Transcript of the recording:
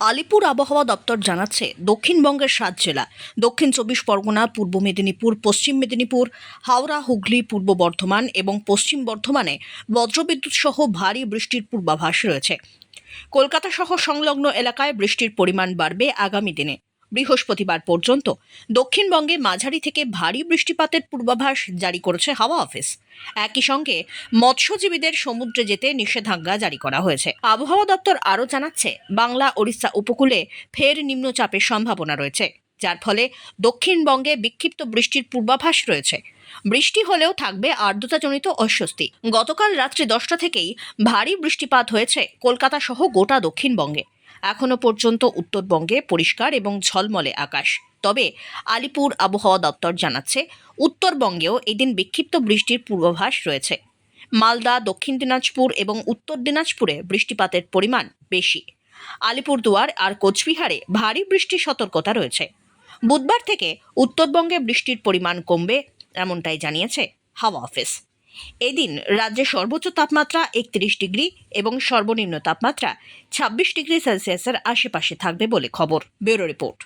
আলিপুর আবহাওয়া দপ্তর জানাচ্ছে দক্ষিণবঙ্গের 7 জেলা দক্ষিণ 24 পরগনা, পূর্ব মেদিনীপুর, পশ্চিম মেদিনীপুর, হাওড়া, হুগলি, পূর্ব বর্ধমান এবং পশ্চিম বর্ধমানে বজ্রবিদ্যুৎ সহ ভারী বৃষ্টির পূর্বাভাস রয়েছে। কলকাতা সহ সংলগ্ন এলাকায় বৃষ্টির পরিমাণ বাড়বে আগামী দিনে। বৃহস্পতিবার পর্যন্ত দক্ষিণবঙ্গে মাঝারি থেকে ভারী বৃষ্টিপাতের পূর্বাভাস জারি করেছে হাওয়া অফিস। একই সঙ্গে মৎস্যজীবীদের সমুদ্রে যেতে নিষেধাজ্ঞা জারি করা হয়েছে। আবহাওয়া দপ্তর আরও জানাচ্ছে, বাংলা ওড়িশা উপকূলে ফের নিম্নচাপের সম্ভাবনা রয়েছে, যার ফলে দক্ষিণবঙ্গে বিক্ষিপ্ত বৃষ্টির পূর্বাভাস রয়েছে। বৃষ্টি হলেও থাকবে আর্দ্রতাজনিত অস্বস্তি। গতকাল রাত্রি 10টা থেকেই ভারী বৃষ্টিপাত হয়েছে কলকাতা সহ গোটা দক্ষিণবঙ্গে। এখনো পর্যন্ত উত্তরবঙ্গে পরিষ্কার এবং ঝলমলে আকাশ। তবে আলিপুর আবহাওয়া দপ্তর জানাচ্ছে, উত্তরবঙ্গেও এদিন বিক্ষিপ্ত বৃষ্টির পূর্বাভাস রয়েছে। মালদা, দক্ষিণ দিনাজপুর এবং উত্তর দিনাজপুরে বৃষ্টিপাতের পরিমাণ বেশি। আলিপুরদুয়ার আর কোচবিহারে ভারী বৃষ্টির সতর্কতা রয়েছে। বুধবার থেকে উত্তরবঙ্গে বৃষ্টির পরিমাণ কমবে, এমনটাই জানিয়েছে হাওয়া অফিস। এদিন রাজ্যে সর্বোচ্চ তাপমাত্রা 31 ডিগ্রি এবং সর্বনিম্ন তাপমাত্রা 26 ডিগ্রি সেলসিয়াসের আশেপাশে থাকবে বলে খবর। Bureau report.